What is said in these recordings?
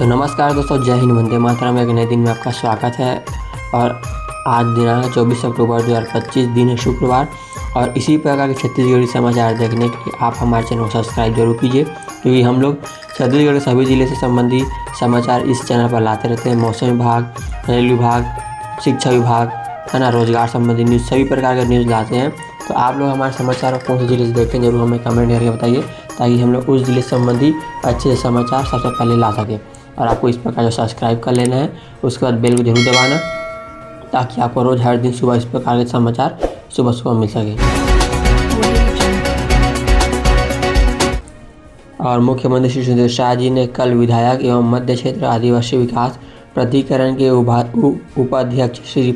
तो नमस्कार दोस्तों, जय हिंद, वंदे मातरम। एक नए दिन में आपका स्वागत है। और आज दिनांक 24 अक्टूबर 2025, दिन है शुक्रवार। और इसी प्रकार के छत्तीसगढ़ी समाचार देखने के लिए आप हमारे चैनल को सब्सक्राइब जरूर कीजिए, क्योंकि हम लोग छत्तीसगढ़ के सभी जिले से संबंधित समाचार इस चैनल पर लाते रहते हैं। मौसम विभाग, रेल विभाग, शिक्षा विभाग, है ना, रोजगार संबंधी न्यूज़, सभी प्रकार के न्यूज़ लाते हैं। तो आप लोग हमारे समाचार कौन से जिले से देखते हैं, जरूर हमें कमेंट करके बताइए, ताकि हम लोग उस जिले से संबंधी अच्छे समाचार सबसे पहले ला सकें। और आपको इस प्रकार जो सब्सक्राइब कर लेना है, उसके बाद बेल को जरूर दबाना, ताकि आपको रोज़ हर दिन सुबह इस प्रकार के समाचार सुबह सुबह मिल सके। और मुख्यमंत्री श्री सुरेंद्र शाह जी ने कल विधायक एवं मध्य क्षेत्र आदिवासी विकास प्राधिकरण के उपाध्यक्ष श्री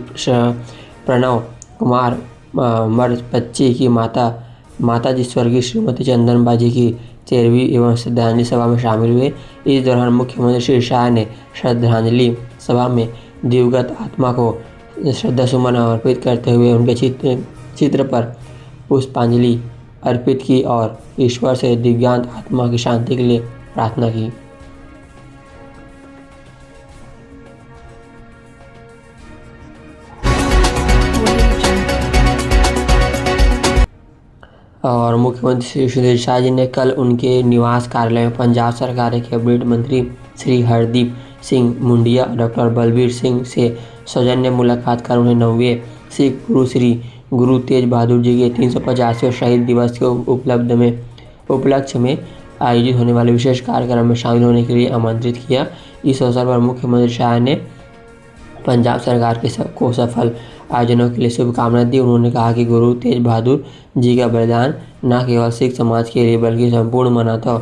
प्रणव कुमार मरपच्ची की माताजी स्वर्गीय श्रीमती चंदनबाजी की 13वीं एवं श्रद्धांजलि सभा में शामिल हुए। इस दौरान मुख्यमंत्री श्री शाह ने श्रद्धांजलि सभा में दिवंगत आत्मा को श्रद्धासुमन अर्पित करते हुए उनके चित्र पर पुष्पांजलि अर्पित की और ईश्वर से दिव्यांग आत्मा की शांति के लिए प्रार्थना की। और मुख्यमंत्री श्री सुरेंद्र शाह जी ने कल उनके निवास कार्यालय में पंजाब सरकार के कैबिनेट मंत्री श्री हरदीप सिंह मुंडिया, डॉक्टर बलबीर सिंह से सौजन्य मुलाकात कर उन्हें 9वें सिख गुरु श्री गुरु तेज बहादुर जी के 350वें शहीद दिवस के उपलक्ष्य में आयोजित होने वाले विशेष कार्यक्रम में शामिल होने के लिए आमंत्रित किया। इस अवसर पर मुख्यमंत्री शाह ने पंजाब सरकार को सफल आयोजनों के लिए शुभकामनाएं दी। उन्होंने कहा कि गुरु तेज बहादुर जी का बलिदान न केवल सिख समाज के लिए बल्कि संपूर्ण मानवता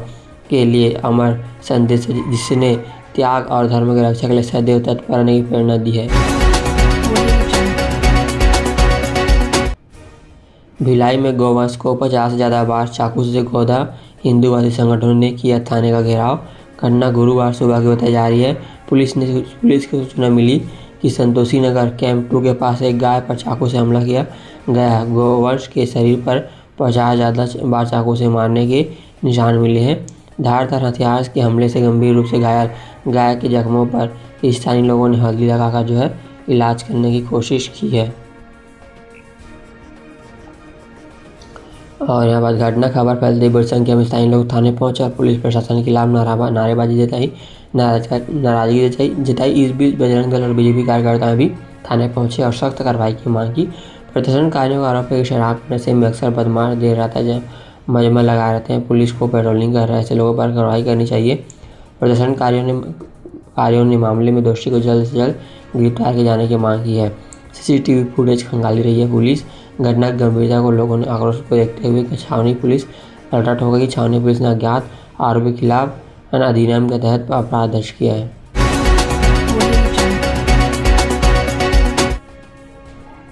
के लिए अमर संदेश है, जिसने त्याग और धर्म के रक्षा के लिए सदैव तत्पर रहने की प्रेरणा दी है। भिलाई में गौवंश को 50 से ज़्यादा बार चाकू से गोदा, हिंदूवादी संगठनों ने किया थाने का घेराव। घटना गुरुवार सुबह की बताई जा रही है। पुलिस को सूचना मिली कि संतोषी नगर कैंप 2 के पास एक गाय पर चाकू से हमला किया गया। गोवंश के शरीर पर 50 ज़्यादा बार चाकू से मारने के निशान मिले हैं। धारदार हथियार के हमले से गंभीर रूप से घायल गाय के जख्मों पर स्थानीय लोगों ने हल्दी लगाकर इलाज करने की कोशिश की है। और यहाँ बाद घटना खबर फैलते बड़ी संख्या में स्थानीय लोग थाने पहुंचे और पुलिस प्रशासन के खिलाफ नारेबाजी नाराजगी जताई। इस बीच बजरंग दल और बीजेपी कार्यकर्ता भी थाने पहुंचे और सख्त कार्रवाई की मांग की। प्रदर्शनकारियों का आरोप है कि शराब के नशे में अक्सर बदमाश देर रात मजमा लगा रहते हैं। पुलिस को पेट्रोलिंग कर रहे ऐसे लोगों पर कार्रवाई करनी चाहिए। प्रदर्शनकारियों ने मामले में दोषी को जल्द से जल्द गिरफ्तार किए जाने की मांग की है। सीसीटीवी फुटेज खंगाली रही है पुलिस। घटना की गंभीरता को लोगों ने आक्रोश को देखते हुए छावनी पुलिस अलर्ट हो गई। छावनी पुलिस ने अज्ञात आरोपी के खिलाफ अधिनियम के तहत अपराध दर्ज किया है।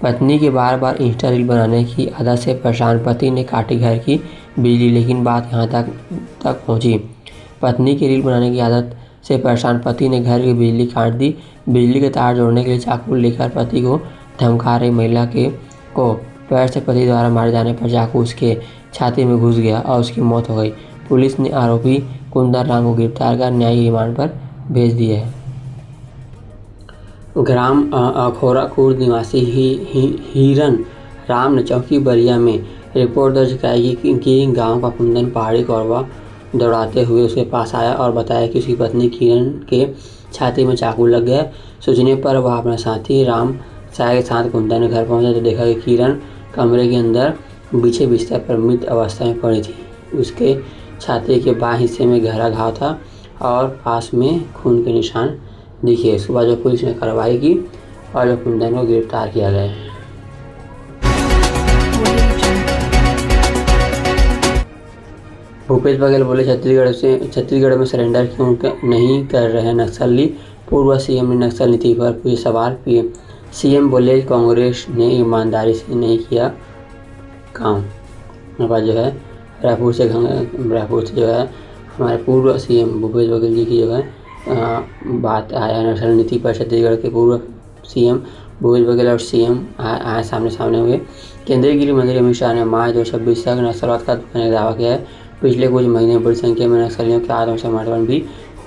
पत्नी के बार बार इंस्टा रील बनाने की आदत से परेशान पति ने काटी घर की बिजली, लेकिन बात यहाँ तक पहुँची। पत्नी की रील बनाने की आदत से परेशान पति ने घर की बिजली काट दी। बिजली के तार जोड़ने के लिए चाकू लेकर पति को धमका रही महिला को पैर से पति द्वारा मारे जाने पर चाकू उसके छाती में घुस गया और उसकी मौत हो गई। पुलिस ने आरोपी कुंदन राम को गिरफ्तार कर न्यायिक रिमांड पर भेज दिया है। ग्राम अखोराखुर्द निवासी हिरन राम ने चौकी बरिया में रिपोर्ट दर्ज कराई कि गांव का कुंदन पहाड़ी कौरवा दौड़ाते हुए उसके पास आया और बताया कि उसकी पत्नी किरण के छाती में चाकू लग गया। सोचने पर वह अपने साथी राम साय के साथ कुंदन के घर पहुंचा तो देखा कि किरण कमरे के अंदर बिछे बिस्तर पर मृत अवस्था में पड़ी थी। उसके छाती के बाएं हिस्से में गहरा घाव था और पास में खून के निशान दिखे। सुबह जो पुलिस ने कार्रवाई की और जो कुंदन को गिरफ्तार किया गया। भूपेश बघेल बोले, छत्तीसगढ़ में सरेंडर क्यों नहीं कर रहे नक्सली। पूर्व सीएम ने नक्सल नीति पर पूछे सवाल। सीएम बोले, कांग्रेस ने ईमानदारी से नहीं किया काम। जो है रायपुर से जो है हमारे पूर्व सीएम भूपेश बघेल जी की जो है बात आया नक्सल नीति पर। छत्तीसगढ़ के पूर्व सीएम भूपेश बघेल और सीएम आए सामने हुए। केंद्रीय गृह मंत्री अमित शाह ने मार्च 2026 तक नक्सलवाद का दावा किया है। पिछले कुछ महीने में बड़ी संख्या में नक्सलियों के आत्मसमर्पण भी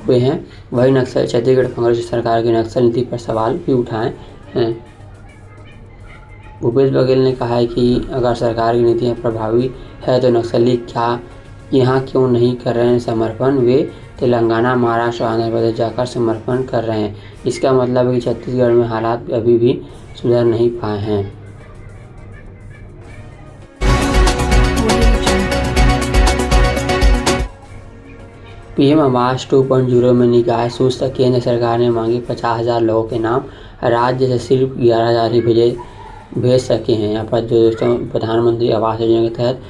हुए हैं। वही नक्सल छत्तीसगढ़ कांग्रेस सरकार की नक्सल नीति पर सवाल भी उठाए हैं। भूपेश बघेल ने कहा है कि अगर सरकार की नीतियां प्रभावी है तो नक्सली यहाँ क्यों नहीं कर रहे हैं समर्पण। वे तेलंगाना, महाराष्ट्र, आंध्र प्रदेश जाकर समर्पण कर रहे हैं। इसका मतलब है कि छत्तीसगढ़ में हालात अभी भी सुधर नहीं पाए हैं। पीएम आवास 2.0 में निकाय सूचना केंद्र सरकार ने मांगी 50,000 लोगों के नाम, राज्य से सिर्फ 11,000 ही भेज सके हैं। यहाँ पर जो दोस्तों प्रधानमंत्री आवास योजना के तहत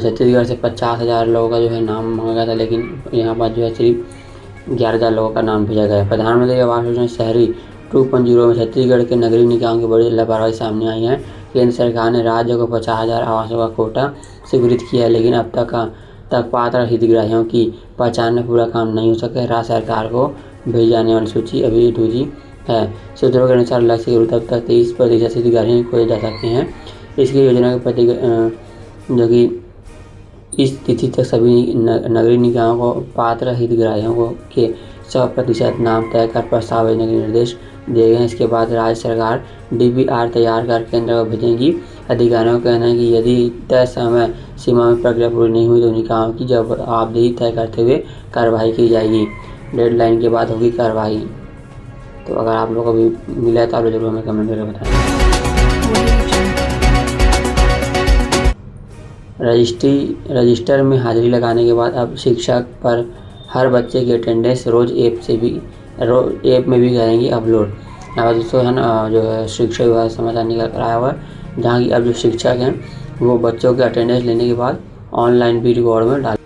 छत्तीसगढ़ से 50,000 लोगों का जो है नाम मांगा गया था, लेकिन यहाँ पर जो है सिर्फ 11,000 लोगों का नाम भेजा गया है। प्रधानमंत्री आवास योजना शहरी 2.0 में छत्तीसगढ़ के नगरीय निकायों की बड़ी लापरवाही सामने आई है। केंद्र सरकार ने राज्य को 50,000 आवासों का कोटा स्वीकृत किया है, लेकिन अब तक पात्र हितग्राहियों की पहचान में पूरा काम नहीं हो सका। राज्य सरकार को भेजी जाने वाली सूची अभी अधूरी है। सूत्रों के अनुसार लक्ष्य के तब तक 30% हितग्राही खोजे जा सकते हैं। इसकी योजना के प्रति जो कि इस तिथि तक सभी नगरीय निकायों को पात्र हितग्राहियों के 100% नाम तय कर प्रस्ताव भेजने के निर्देश दिए गए हैं। इसके बाद राज्य सरकार DPR तैयार कर केंद्र को भेजेगी। अधिकारियों का कहना है कि यदि तय समय सीमा में प्रक्रिया पूरी नहीं हुई तो निकायों की जवाबदेही तय करते हुए कार्रवाई की जाएगी। डेडलाइन के बाद होगी कार्रवाई। तो अगर आप लोगों को भी मिला है तो आप जरूर हमें कमेंट करके बताएं। रजिस्टर में हाजिरी लगाने के बाद अब शिक्षक पर हर बच्चे की अटेंडेंस रोज ऐप में भी करेंगी अपलोड। यहाँ पर दोस्तों है ना जो है शिक्षा विभाग समाचार निकल कर आया हुआ है, जहाँ की अब जो शिक्षक हैं वो बच्चों के अटेंडेंस लेने के बाद ऑनलाइन भी रिकॉर्ड में डाल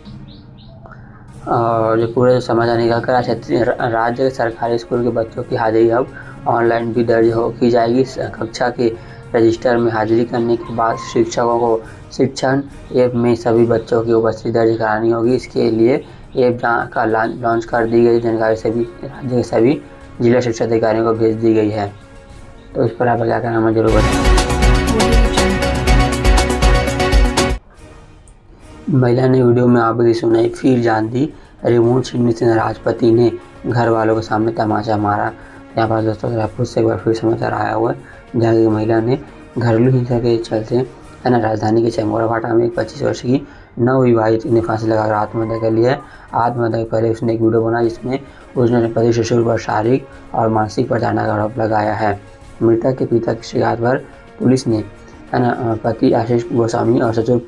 और जो पूरे समाचार निकल कर राज्य के सरकारी स्कूल के बच्चों की हाजिरी अब ऑनलाइन भी दर्ज की जाएगी। कक्षा के रजिस्टर में हाजिरी करने के बाद शिक्षकों को शिक्षण ऐप में सभी बच्चों की उपस्थिति दर्ज करानी होगी। इसके लिए ऐप का लॉन्च कर दी गई जानकारी सभी राज्य के सभी जिला शिक्षा अधिकारियों को भेज दी गई है। तो इस पर आप क्या करना हमें जरूर बताएं। महिला ने वीडियो में आपकी सुनाई फिर जान दी, रिमोट छीनने से नाराज पति ने घर वालों के सामने तमाचा मारा। यहाँ पर दोस्तों रायपुर से एक बार फिर समाचार आया हुआ है, जहाँ की महिला ने घरेलू हिंसा के चलते है ना राजधानी के चंगोरा फाटा में एक 25 वर्ष की नवविवाहित ने फांसी लगाकर आत्महत्या कर लिया है। आत्महत्या के पहले उसने एक वीडियो बनाया जिसमें उसने अपने पति ससुर पर शारीरिक और मानसिक प्रताड़ना का आरोप लगाया है। मृतक के पिता की शिकायत पर पुलिस ने है ना पति आशीष गोस्वामी और ससुर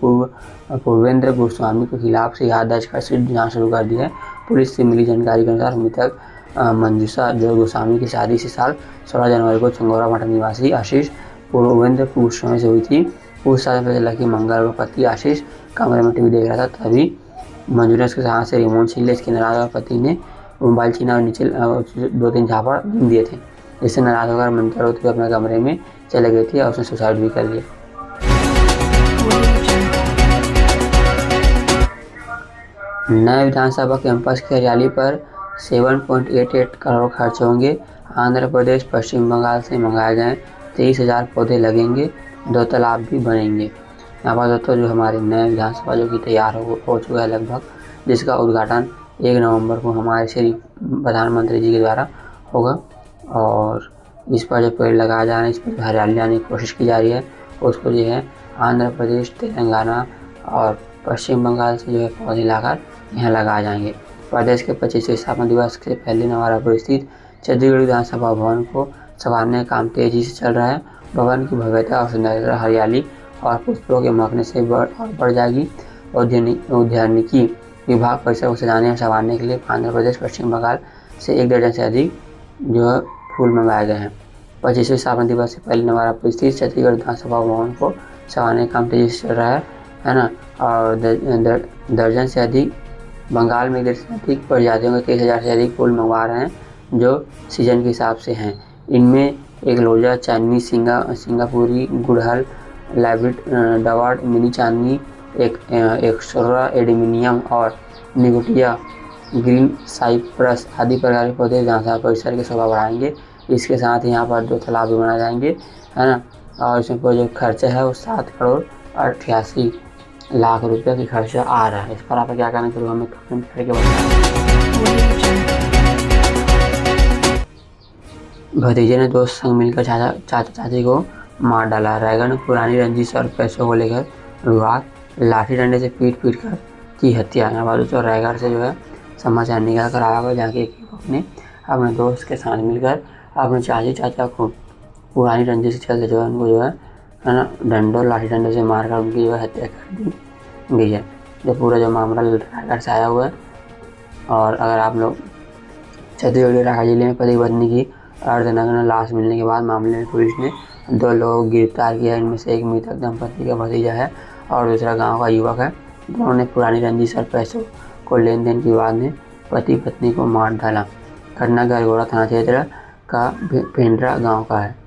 पूर्वेंद्र गोस्वामी के खिलाफ से याद दर्ज कर जांच शुरू कर दी है। पुलिस से मिली जानकारी के अनुसार मृतक मंजूषा जो गोस्वामी की शादी इसी साल 16 जनवरी को चंगोरा फाटा निवासी आशीष पूर्वेंद्र गोस्वामी से हुई थी। पूछताछ में पता चला कि मंगलवार को पति आशीष कमरे में टीवी देख रहा था, तभी मंजूषा के हाथ से रिमोट छीन लिया। इसके नाराज पति ने मोबाइल छीना और नीचे 2-3 झापड़ दिए थे। इससे नाराज होकर मंजूषा रोते हुए अपने कमरे में चले गई थी और उसने सुसाइड भी कर लिया। नए विधानसभा कैंपस की हरियाली पर 7.88 करोड़ खर्च होंगे। आंध्र प्रदेश, पश्चिम बंगाल से मंगाए गए 23,000 पौधे लगेंगे, 2 तालाब भी बनेंगे। यहाँ पर दोस्तों जो हमारे नए विधानसभा जो कि तैयार हो चुका है लगभग, जिसका उद्घाटन 1 नवंबर को हमारे श्री प्रधानमंत्री जी के द्वारा होगा और इस पर जो पेड़ लगाया जा रहा है, इस पर हरियाली लाने की कोशिश की जा रही है। उसको जो है आंध्र प्रदेश, तेलंगाना और पश्चिम बंगाल से जो है पौधे लाकर यहाँ लगाए जाएंगे। प्रदेश के 25वें स्थापना दिवस से पहले नवारायपुर स्थित छत्तीसगढ़ विधानसभा भवन को संवारने का काम तेजी से चल रहा है। भवन की भव्यता और सुंदरता हरियाली और पुष्पों के महकने से बढ़ जाएगी। उद्यानिकी विभाग परिसर को सजाने और संवारने के लिए आंध्र प्रदेश, पश्चिम बंगाल से 1 दर्जन से अधिक जो है फूल मंगाए गए हैं। 25वें स्थापना दिवस से पहले नवारायपुर स्थित छत्तीसगढ़ विधानसभा भवन को संवारने का काम तेजी से चल रहा है ना। और दर्जन से अधिक बंगाल में 1 दर्जन से अधिक प्रजातियों के 23,000 से अधिक फूल मंगवा रहे हैं जो सीजन के हिसाब से हैं। इनमें एक लोजा, चांदनी, सिंगापुरी, गुड़हल, लाइब्रेट, डवार्ड, मिनी चांदनी, एक सोरा, एडिमिनियम और निगोटिया, ग्रीन साइप्रस आदि प्रकार के पौधे विधानसभा परिसर की शोभा बढ़ाएंगे। इसके साथ ही यहाँ पर 2 तालाब भी बनाए जाएंगे है ना। और इसमें जो खर्चा है वो 7 करोड़ 88 लाख रुपये की खर्चा आ रहा है। इस पर आप क्या करना चाहिए हमें कमेंट करके बताएं। भतीजे ने दोस्त संग मिलकर चाचा चाची को मार डाला। रायगढ़ में पुरानी रंजिश और पैसों को लेकर विवाद, लाठी डंडे से पीट कर की हत्या। यहाँ दोस्तों रायगढ़ से जो है समाचार निकल कर आया हुआ, जहाँ की एक युवक ने अपने दोस्त के साथ मिलकर अपने चाची चाचा को पुरानी रंजिश से चलते जो है उनको जो है ना डंडों लाठी डंडे से मारकर उनकी जो है हत्या कर दी गई है। जो पूरा जो मामला रायगढ़ से आया हुआ है। और अगर आप लोग छत्तीसगढ़ रायगढ़ जिले में पति पत्नी की अर्धनग्न लाश मिलने के बाद मामले में पुलिस ने 2 लोगों को गिरफ्तार किया। इनमें से एक मृतक दंपति का भतीजा है और दूसरा गांव का युवक है। दोनों ने पुरानी रंजिश और पैसों को लेन देन के बाद में पति पत्नी को मार डाला। घटना गरगोड़ा थाना क्षेत्र का पेंड्रा गांव का है।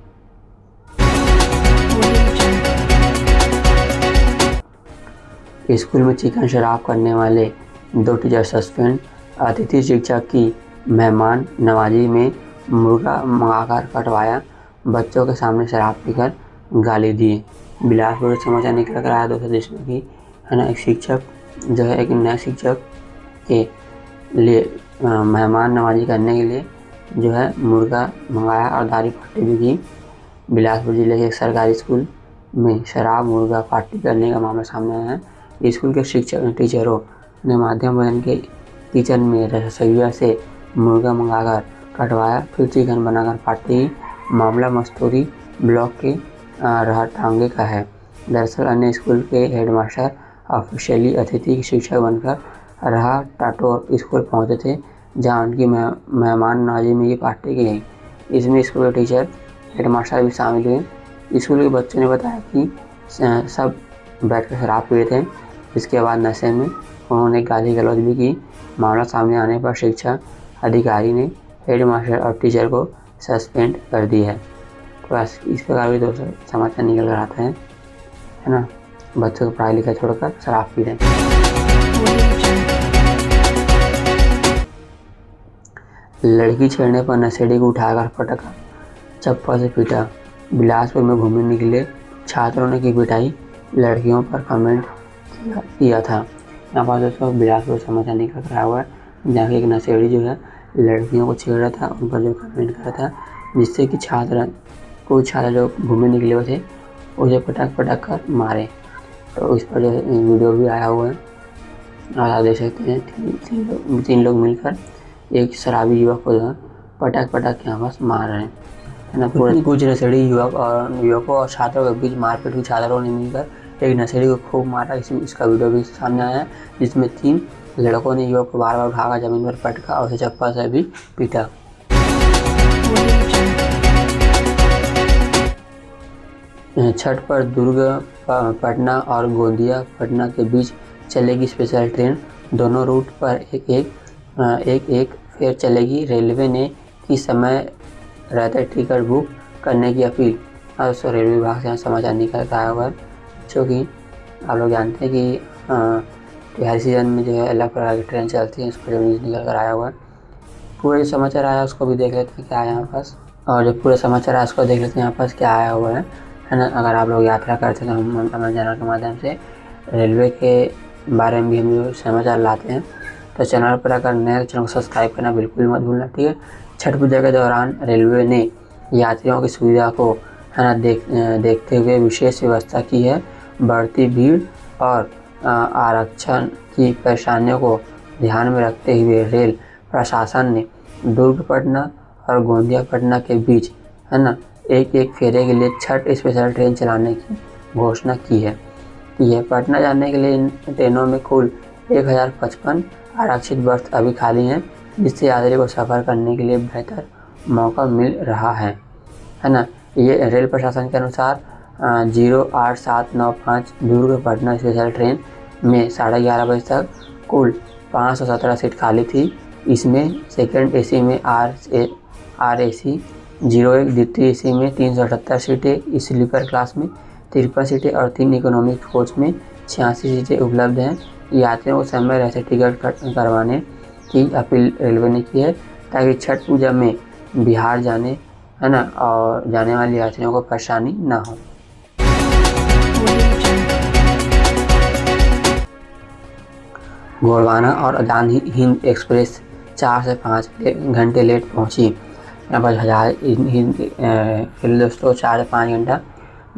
स्कूल में चिकन शराब करने वाले 2 टीचर सस्पेंड। अतिथि शिक्षक की मेहमान नवाजी में मुर्गा मंगाकर कटवाया। बच्चों के सामने शराब पीकर गाली दिए। बिलासपुर से समाचार निकल कर आया दोस्तों, जिसमें कि है ना एक शिक्षक जो है एक नए शिक्षक के लिए मेहमान नवाजी करने के लिए जो है मुर्गा मंगाया और दारू पार्टी भी की। बिलासपुर जिले के एक सरकारी स्कूल में शराब मुर्गा पार्टी करने का मामला सामने आया है। स्कूल के टीचरों ने माध्यम भोजन के किचन में रसोइया से मुर्गा मंगाकर कटवाया, फिर चिकन बनाकर पार्टी की। मामला मस्तूरी ब्लॉक के रहटांगे का है। दरअसल अन्य स्कूल के हेडमास्टर ऑफिशियली अतिथि शिक्षक बनकर रहा टाटोर स्कूल पहुंचे थे, जहां उनकी मेहमान नवाजी में ये पार्टी की गई। इसमें स्कूल के टीचर हेडमास्टर भी शामिल हुए। स्कूल के बच्चों ने बताया कि सब बैठकर शराब पी रहे थे। इसके बाद नशे में उन्होंने गाली गलौज भी की। मामला सामने आने पर शिक्षा अधिकारी ने हेडमास्टर और टीचर को सस्पेंड कर दी है। तो इस प्रकार भी दोस्तों समाचार निकल कर आता है ना। बच्चों को पढ़ाई लिखाई छोड़कर शराब पी रहे हैं। लड़की छेड़ने पर नशेड़ी को उठाकर पटका, चप्पल से पीटा। बिलासपुर में घूमने निकले छात्रों ने की पिटाई, लड़कियों पर कमेंट किया था। यहाँ पर दोस्तों बिलासपुर समाचार निकल कर आया हुआ है, जहाँ की एक नशेड़ी जो है लड़कियों को छेड़ रहा था, उन पर जो कमेंट कर रहा था, जिससे कि कुछ छात्र जो घूमने निकले हुए थे उसे पटक कर मारे। तो इस पर जो वीडियो भी आया हुआ है और आप देख सकते हैं 3 लोग मिलकर एक शराबी युवक को जो है पटक के यहाँ मार रहे हैं, है ना। पूरे कुछ नशेड़ी युवकों और छात्रों के बीच मारपीट हुई। छात्रों ने मिलकर एक नशेड़ी को खूब मारा। इसका वीडियो भी सामने आया है, जिसमें 3 लड़कों ने युवक को बार उठाकर जमीन पर पटका और उसे चप्पल से भी पीटा। छठ पर दुर्ग पटना और गोंदिया पटना के बीच चलेगी स्पेशल ट्रेन। दोनों रूट पर एक फेर चलेगी। रेलवे ने की समय रहते टिकट बुक करने की अपील। दोस्तों रेलवे विभाग से समाचार निकल कर आया हुआ है, क्योंकि आप लोग जानते हैं कि त्योहारी सीजन में जो है अलग प्रकार की ट्रेन चलती है। इस पर न्यूज़ निकल कर आया हुआ है। पूरा जो समाचार आया उसको भी देख लेते हैं क्या आया यहाँ पास, और जो पूरा समाचार आया उसको देख लेते हैं यहाँ पास क्या आया हुआ है ना। अगर आप लोग यात्रा करते हैं तो हम अपने चैनल के माध्यम से रेलवे के बारे में भी हम जो समाचार लाते हैं, तो चैनल पर अगर नए चैनल को सब्सक्राइब करना बिल्कुल मत भूलना, ठीक है। छठ पूजा के दौरान रेलवे ने यात्रियों की सुविधा को है ना देखते हुए विशेष व्यवस्था की है। बढ़ती भीड़ और आरक्षण की परेशानियों को ध्यान में रखते हुए रेल प्रशासन ने दुर्ग पटना और गोंदिया पटना के बीच है ना एक फेरे के लिए छठ स्पेशल ट्रेन चलाने की घोषणा की है। पटना जाने के लिए इन ट्रेनों में कुल 1055 आरक्षित बर्थ अभी खाली हैं, जिससे यात्री को सफ़र करने के लिए बेहतर मौका मिल रहा है ना। ये रेल प्रशासन के अनुसार 08795 दुर्ग पटना स्पेशल ट्रेन में 11:30 बजे तक कुल 517 सीट खाली थी। इसमें सेकंड एसी में RAC 01, द्वितीय एसी में 378 सीटें, स्लीपर क्लास में 53 सीटें और 3 इकोनॉमिक कोच में 86 सीटें उपलब्ध हैं। यात्रियों को समय रहते टिकट करवाने की अपील रेलवे ने की है, ताकि छठ पूजा में बिहार जाने है ना और जाने वाले यात्रियों को परेशानी ना हो। गोंडवाना और आजाद हिंद एक्सप्रेस 4 से 5 घंटे लेट पहुंची। यहाँ पर हजार फिर दोस्तों 4 से 5 घंटा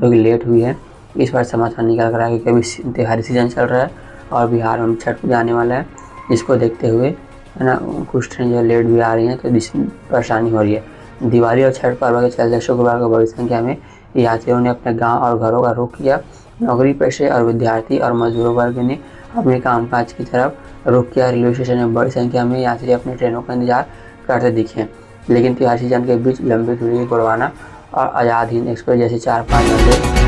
जो कि लेट हुई है। इस बार समाचार निकल कर आया कि अभी त्योहारी सीजन चल रहा है और बिहार में छठ पूजा आने वाला है, जिसको देखते हुए है ना कुछ ट्रेन जो लेट भी आ रही हैं, तो जिसमें परेशानी हो रही है। दिवाली और छठ पर्व के चलते शुक्रवार को बड़ी संख्या में यात्रियों ने अपने गांव और घरों का रुख किया। नौकरी पेशे और विद्यार्थी और मजदूरों वर्ग ने अपने कामकाज की तरफ रुख किया। रेलवे स्टेशन में बड़ी संख्या में यात्री अपनी ट्रेनों का इंतजार करते दिखे, लेकिन त्योहार सीजन के बीच लंबी दूरी की गोंडवाना और आज़ाद हिंद एक्सप्रेस जैसे 4-5 घंटे।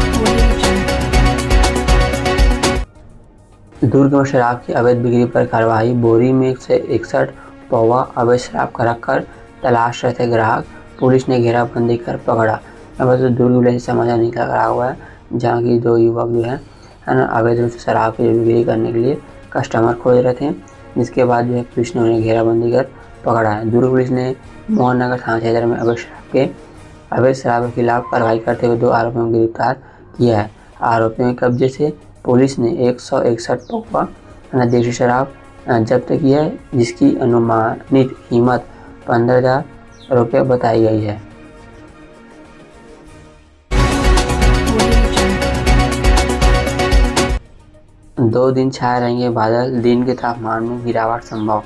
दुर्ग में शराब की अवैध बिक्री पर कार्रवाई। बोरी में से 61 पौवा अवैध शराब का रखकर तलाश रहे थे ग्राहक, पुलिस ने घेराबंदी कर पकड़ा। अब तो दुर्ग जिले से समाचार निकल कर आया हुआ है, जहाँ की 2 युवक जो है ना अवैध रूप से शराब की बिक्री करने के लिए कस्टमर खोज रहे थे, जिसके बाद जो है पुलिस ने उन्हें घेराबंदी कर पकड़ा है। दुर्ग पुलिस ने मोहन नगर थाना क्षेत्र में अवैध शराब के खिलाफ कार्रवाई करते हुए 2 आरोपियों को गिरफ्तार किया है। आरोपियों के कब्जे से पुलिस ने 161 पौवा देशी शराब जब्त की है, जिसकी अनुमानित कीमत 15,000 रुपये बताई गई है। दो दिन छाए रहेंगे बादल, दिन के तापमान में गिरावट संभव।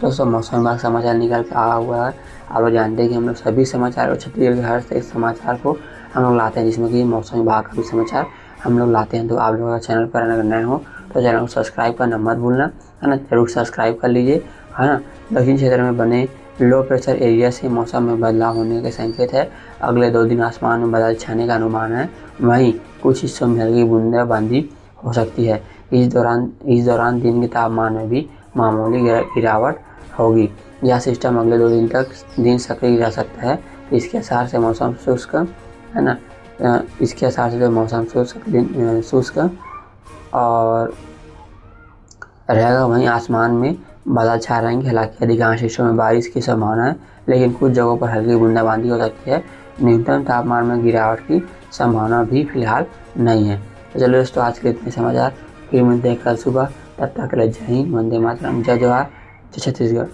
दोस्तों मौसम विभाग समाचार निकल के आया हुआ है। आप लोग जानते हैं कि हम लोग सभी समाचार और छत्तीसगढ़ के हर एक समाचार को हम लोग लाते हैं, जिसमें कि मौसम विभाग का भी समाचार हम लोग लाते हैं। तो आप लोगों का चैनल पर अगर नए हो तो चैनल को सब्सक्राइब करना मत भूलना, है ना, जरूर सब्सक्राइब कर लीजिए, है ना। दक्षिण क्षेत्र में बने लो प्रेशर एरिया से मौसम में बदलाव होने के संकेत है। अगले 2 दिन आसमान में बादल छाने का अनुमान है, वहीं कुछ हिस्सों में हल्की बूंदाबांदी हो सकती है। इस दौरान दिन के तापमान में भी मामूली गिरावट होगी। यह सिस्टम अगले 2 दिन तक दिन सक्रिय रह सकता है। इसके असर से मौसम शुष्क, है ना, इसके असर से जो मौसम शुष्क और रहेगा। वहीं आसमान में बादल छा रहेंगे, हालांकि अधिकांश हिस्सों में बारिश की संभावना है, लेकिन कुछ जगहों पर हल्की बूंदाबांदी हो सकती है। न्यूनतम तापमान में गिरावट की संभावना भी फिलहाल नहीं है। तो चलो दोस्तों, आज के इतने समाचार, फिर मिलते हैं कल सुबह। तब तक के लिए जय हिंद, वंदे मातरम, जय जवाहर, जय छत्तीसगढ़।